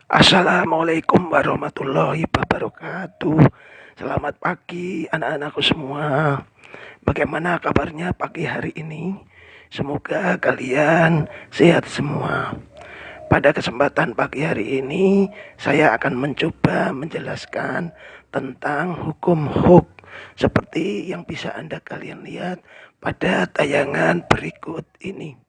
Assalamualaikum warahmatullahi wabarakatuh. Selamat pagi anak-anakku semua. Bagaimana kabarnya pagi hari ini? Semoga kalian sehat semua. Pada kesempatan pagi hari ini, saya akan mencoba menjelaskan tentang hukum hub seperti yang bisa Anda kalian lihat pada tayangan berikut ini.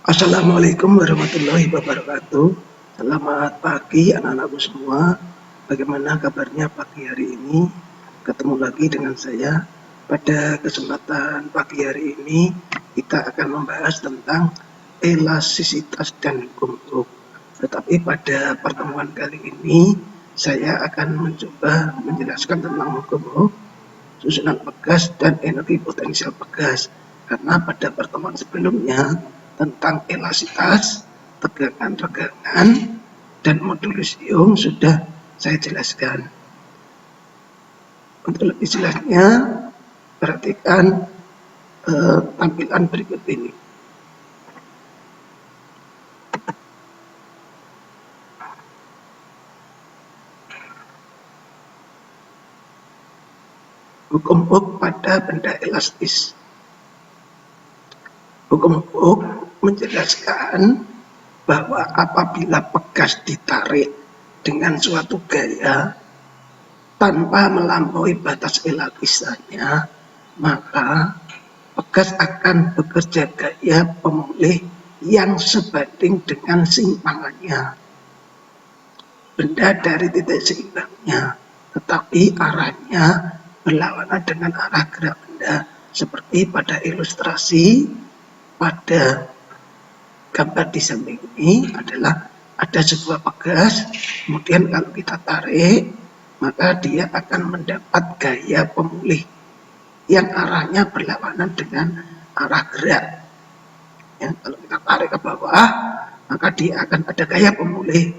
Assalamualaikum warahmatullahi wabarakatuh. Selamat pagi anak-anakku semua. Bagaimana kabarnya pagi hari ini? Ketemu lagi dengan saya. Pada kesempatan pagi hari ini kita akan membahas tentang elastisitas dan hukum Hooke. Tetapi pada pertemuan kali ini saya akan mencoba menjelaskan tentang hukum Hooke, susunan pegas dan energi potensial pegas. Karena pada pertemuan sebelumnya tentang elastisitas, tegangan-tegangan, dan modulus ion sudah saya jelaskan. Untuk lebih jelasnya, perhatikan tampilan berikut ini. Hukum Hooke pada benda elastis. Hukum Hooke menjelaskan bahwa apabila pegas ditarik dengan suatu gaya tanpa melampaui batas elastisannya, maka pegas akan bekerja gaya pemulih yang sebanding dengan simpangannya. Benda dari titik seimbangnya, tetapi arahnya berlawanan dengan arah gerak benda. Seperti pada ilustrasi pada gambar di samping ini adalah ada sebuah pegas, kemudian kalau kita tarik, maka dia akan mendapat gaya pemulih yang arahnya berlawanan dengan arah gerak. Ya, kalau kita tarik ke bawah, maka dia akan ada gaya pemulih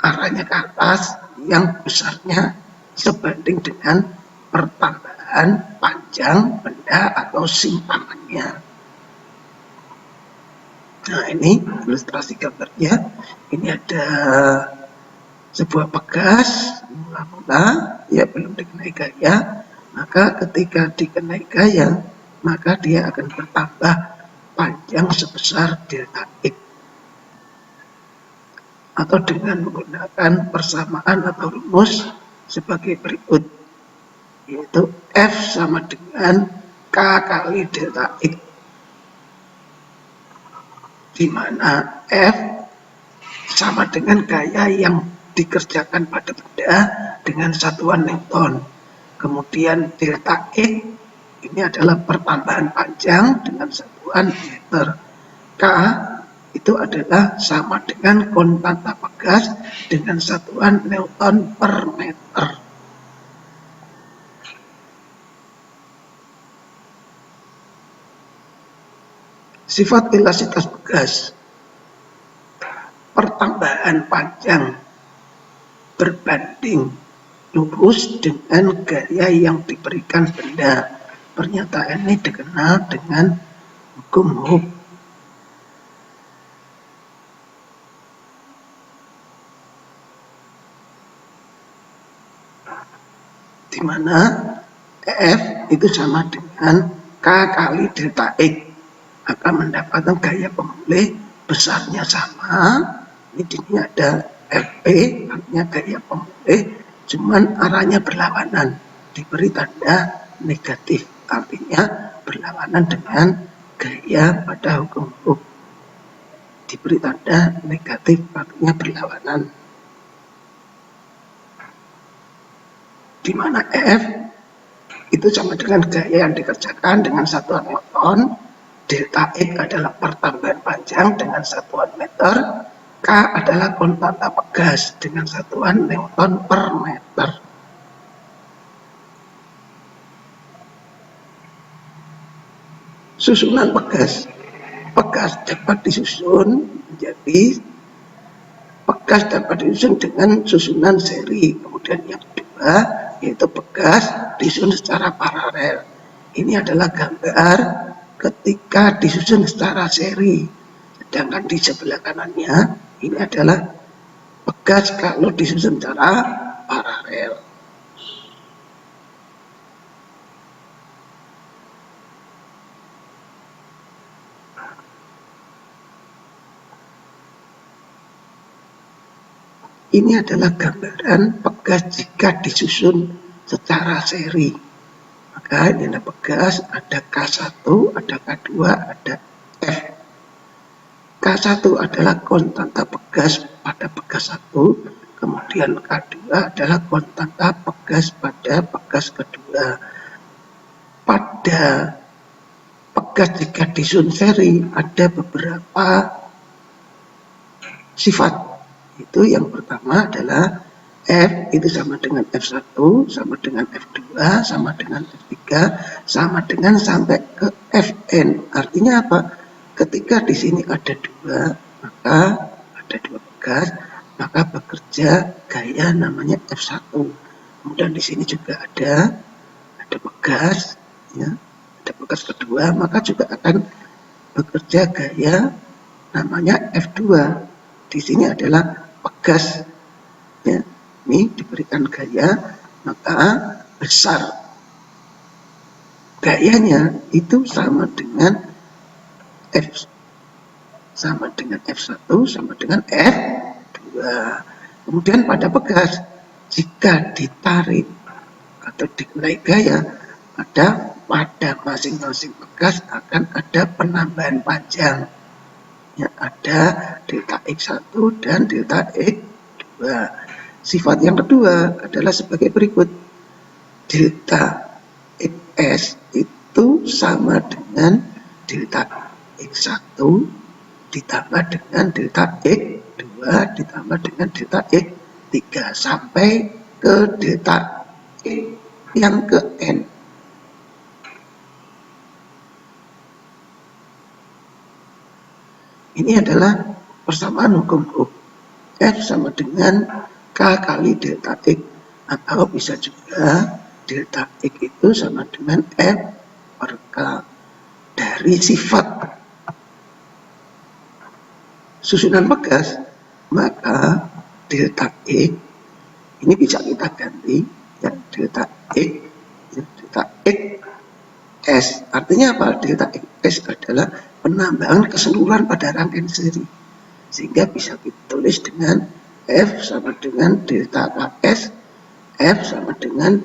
arahnya ke atas yang besarnya sebanding dengan pertambahan panjang benda atau simpangannya. Nah, ini ilustrasi gambarnya. Ini ada sebuah pegas, mula-mula ya belum dikenai gaya, maka ketika dikenai gaya, maka dia akan bertambah panjang sebesar delta X. Atau dengan menggunakan persamaan atau rumus sebagai berikut, yaitu F sama dengan K kali delta X, di mana F sama dengan gaya yang dikerjakan pada benda dengan satuan Newton. Kemudian delta X ini adalah pertambahan panjang dengan satuan meter. K itu adalah sama dengan konstanta pegas dengan satuan Newton per meter. Sifat elastisitas pegas. Pertambahan panjang berbanding lurus dengan gaya yang diberikan benda. Pernyataan ini dikenal dengan hukum Hooke. Di mana F itu sama dengan K kali delta X, akan mendapatkan gaya pemulih besarnya sama. Ini di sini ada FP, artinya gaya pemulih, cuman arahnya berlawanan, diberi tanda negatif, artinya berlawanan dengan gaya pada hukum Hooke. Diberi tanda negatif, artinya berlawanan. Di mana F itu sama dengan gaya yang dikerjakan dengan satuan Newton, delta X adalah pertambahan panjang dengan satuan meter, K adalah konstanta pegas dengan satuan Newton per meter. Susunan pegas. Pegas dapat disusun menjadi pegas dapat disusun dengan susunan seri. Kemudian yang kedua yaitu pegas disusun secara paralel. Ini adalah gambar ketika disusun secara seri. Sedangkan di sebelah kanannya ini adalah pegas kalau disusun secara paralel. Ini adalah gambaran pegas jika disusun secara seri. Maka ini ada pegas, ada K1, ada K2, ada F. K1 adalah konstanta pegas pada pegas 1, kemudian K2 adalah konstanta pegas pada pegas kedua. Pada pegas jika disusun seri ada beberapa sifat. Itu yang pertama adalah F itu sama dengan F1, sama dengan F2, sama dengan F3, sama dengan sampai ke Fn. Artinya apa? Ketika di sini ada dua, maka ada dua pegas, maka bekerja gaya namanya F1. Kemudian di sini juga ada pegas, ya, ada pegas kedua, maka juga akan bekerja gaya namanya F2. Di sini adalah pegas, ya, ini diberikan gaya, maka besar gayanya itu sama dengan F, sama dengan F1, sama dengan F2. Kemudian pada pegas, jika ditarik atau dinaik gaya, pada masing-masing pegas akan ada penambahan panjang. Ya, ada delta X1 dan delta X2. Sifat yang kedua adalah sebagai berikut. Delta Xs itu sama dengan delta X1 ditambah dengan delta X2 ditambah dengan delta X3 sampai ke delta X yang ke N. Ini adalah persamaan hukum Hooke. F sama dengan K kali delta X, atau bisa juga delta X itu sama dengan F per K. Dari sifat susunan pegas, maka delta X ini bisa kita ganti, ya, delta X, ya, delta X S. Artinya apa? Delta X adalah penambahan keseluruhan pada rangkaian seri, sehingga bisa ditulis dengan F sama dengan delta Ks, F sama dengan,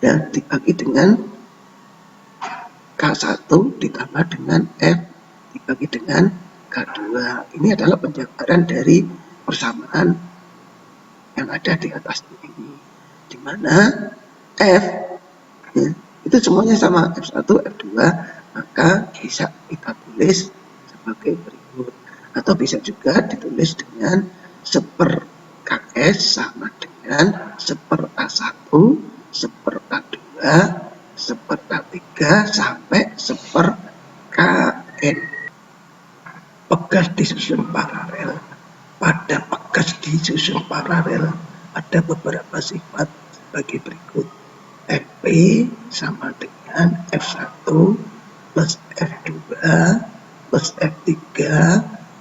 ya, dibagi dengan K1 ditambah dengan F dibagi dengan K2. Ini adalah penjabaran dari persamaan yang ada di atas ini, di mana F, ya, itu semuanya sama F1, F2, maka bisa kita tulis sebagai berikut. Atau bisa juga ditulis dengan seper Ks sama dengan seper K1, seper K2, seper K3, sampai seper Kn. Pegas disusun paralel. Pada pegas disusun paralel ada beberapa sifat sebagai berikut. Fp sama dengan F1 plus F2 plus F3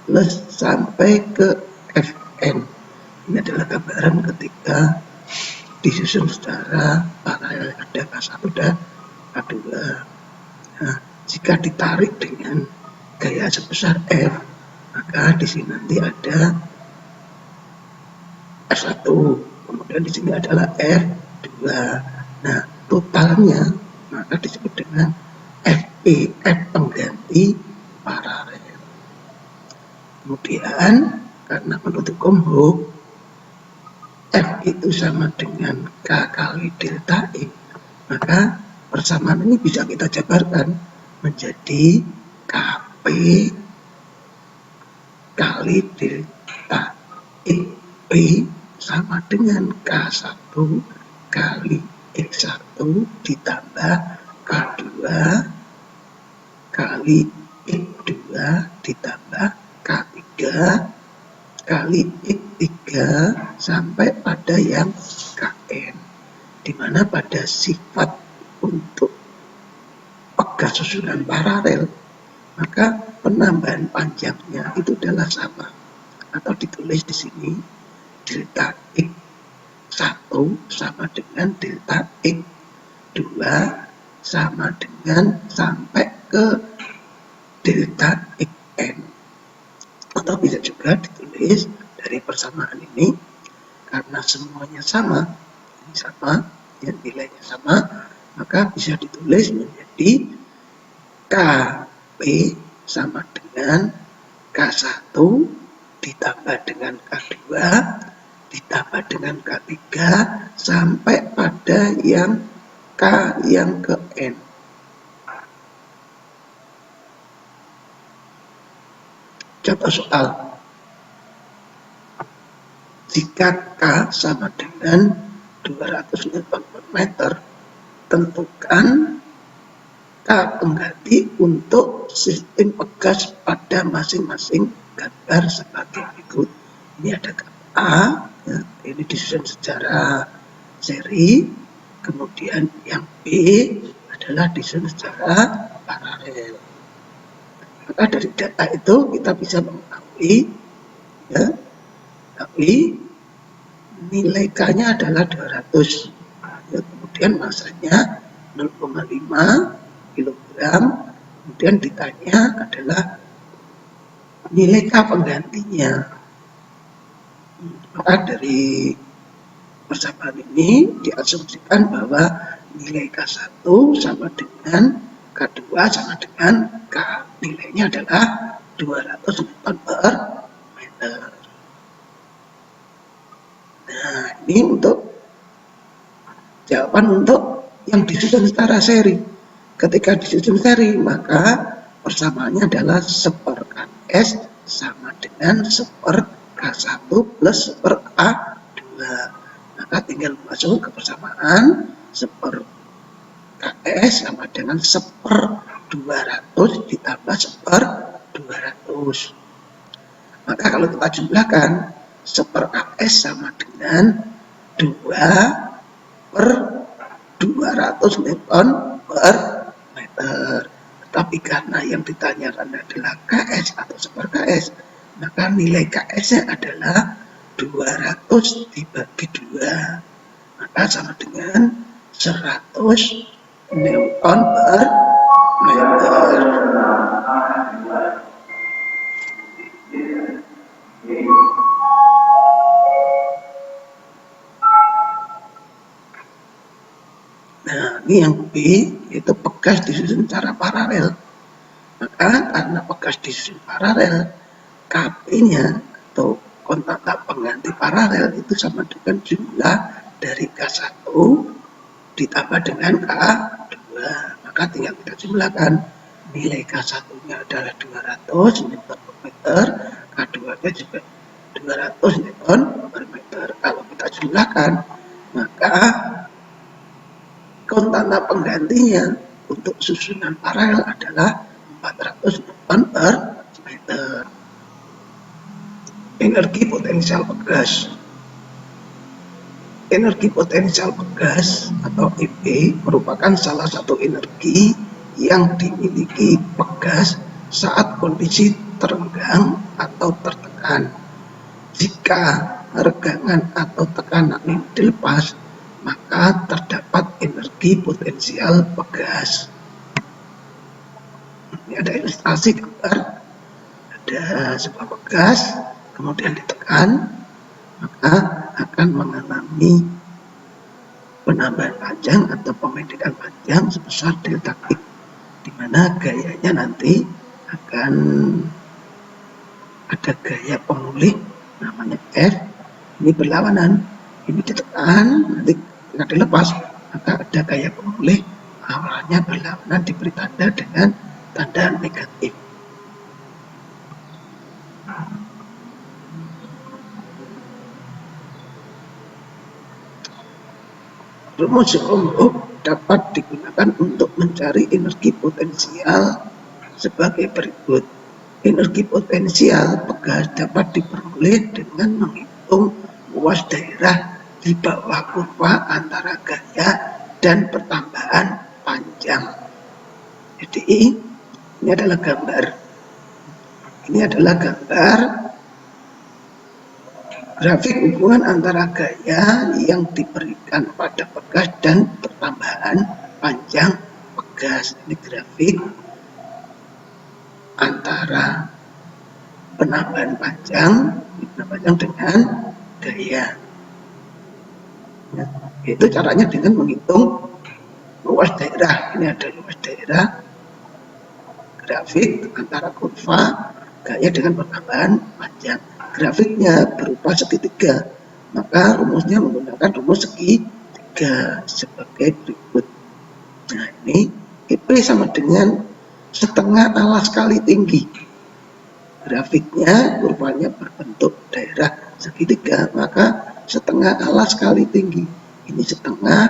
plus sampai ke Fn. Ini adalah gambaran ketika disusun secara paralel, ada K1 dan K2. Nah, jika ditarik dengan gaya sebesar F, maka di sini nanti ada F1, kemudian di sini adalah F2. Nah, totalnya maka disebut dengan Fp, F pengganti paralel. Kemudian karena menurut hukum Hooke, F itu sama dengan K kali delta X, maka persamaan ini bisa kita jabarkan menjadi Kp kali delta X P sama dengan K1 kali X1 ditambah K2 kali X2 ditambah K3 kali X3 sampai pada yang Kn. di mana pada sifat untuk pegas susunan paralel, maka penambahan panjangnya itu adalah sama, atau ditulis di sini delta X1 sama dengan delta X2 sama dengan sampai ke delta Xn. Atau bisa juga ditulis dari persamaan ini, karena semuanya sama, ini sama, yang nilainya sama, maka bisa ditulis menjadi Kp sama dengan K1 ditambah dengan K2 ditambah dengan K3 sampai pada yang K yang ke N. Contoh soal, jika K sama dengan 200 Nm, tentukan K pengganti untuk sistem pegas pada masing-masing gambar sebagai berikut. Ini ada A, ya, ini disusun secara seri, kemudian yang B adalah disusun secara paralel. Maka dari data itu kita bisa mengetahui, ya, tapi nilai K-nya adalah 200, ya, kemudian masanya 0,5 kilogram, kemudian ditanya adalah nilai K penggantinya. Maka dari persamaan ini diasumsikan bahwa nilai K1 sama dengan K2 sama dengan K. Nilainya adalah 200 Newton per meter. Nah, ini untuk jawaban untuk yang disusun secara seri. Ketika disusun seri, maka persamaannya adalah 1/Ks sama dengan 1/K1 plus 1/K2. Maka tinggal masuk ke persamaan 1/Ks sama dengan 1/200 ditambah 1/200. Maka kalau kita jumlahkan, 1/Ks sama dengan 2/200 Newton per meter. Tetapi karena yang ditanyakan adalah Ks atau 1/Ks, maka nilai Ks-nya adalah 200 dibagi 2. Maka sama dengan 100 Newton per meter. Nah, ini yang B, yaitu pegas disusun secara paralel. Maka karena pegas disusun paralel, Kp-nya atau kontak pengganti paralel itu sama dengan jumlah dari K1 ditambah dengan K2. Maka tinggal kita jumlahkan, nilai K1-nya adalah 200 Nm per meter, K2-nya juga 200 Nm per meter. Kalau kita jumlahkan, maka kontak penggantinya untuk susunan paralel adalah 400 Newton per meter. Energi potensial pegas. Energi potensial pegas atau EP merupakan salah satu energi yang dimiliki pegas saat kondisi terenggang atau tertekan. Jika regangan atau tekanan ini dilepas, maka terdapat energi potensial pegas. Ini ada ilustrasi gambar, ada sebuah pegas, kemudian ditekan, maka akan mengalami penambahan panjang atau pemendekan panjang sebesar delta X, di mana gayanya nanti akan ada gaya pemulih namanya F, ini berlawanan, ini ditekan, nanti ketika dilepas, maka ada gaya pemulih awalnya berlawanan, diberi tanda dengan tanda negatif. Rumus umum dapat digunakan untuk mencari energi potensial sebagai berikut. Energi potensial pegas dapat diperoleh dengan menghitung luas daerah di bawah kurva antara gaya dan pertambahan panjang. Jadi ini adalah gambar. Ini adalah gambar grafik hubungan antara gaya yang diberikan pada pegas dan pertambahan panjang pegas. Ini grafik antara penambahan panjang dengan gaya. Itu caranya dengan menghitung luas daerah. Ini ada luas daerah, grafik antara kurva gaya dengan penambahan panjang. Grafiknya berupa segitiga, maka rumusnya menggunakan rumus segitiga sebagai berikut. Nah, ini EP sama dengan setengah alas kali tinggi. Grafiknya kurvanya berbentuk daerah segitiga, maka setengah alas kali tinggi. Ini setengah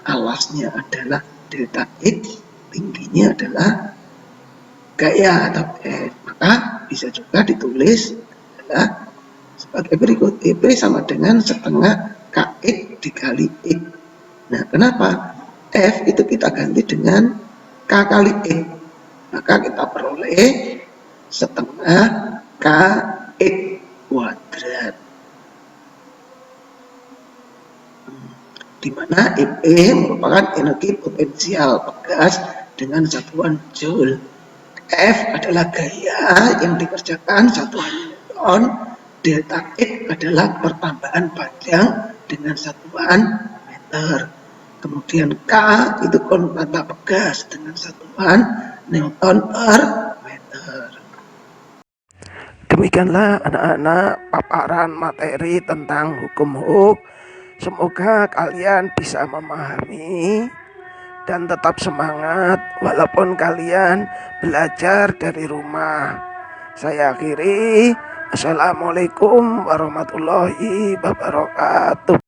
alasnya adalah delta X, tingginya adalah gaya atau F. Maka bisa juga ditulis adalah sebagai berikut. EP sama dengan setengah KX dikali X. Nah, kenapa? F itu kita ganti dengan K kali X. Maka kita peroleh setengah KX kuadrat. Di mana EP merupakan energi potensial pegas dengan satuan Joule. F adalah gaya yang dikerjakan satuan Newton. Delta X adalah pertambahan panjang dengan satuan meter. Kemudian K itu konstanta pegas dengan satuan Newton per meter. Demikianlah anak-anak paparan materi tentang hukum Hooke. Semoga kalian bisa memahami dan tetap semangat walaupun kalian belajar dari rumah. Saya akhiri. Assalamualaikum warahmatullahi wabarakatuh.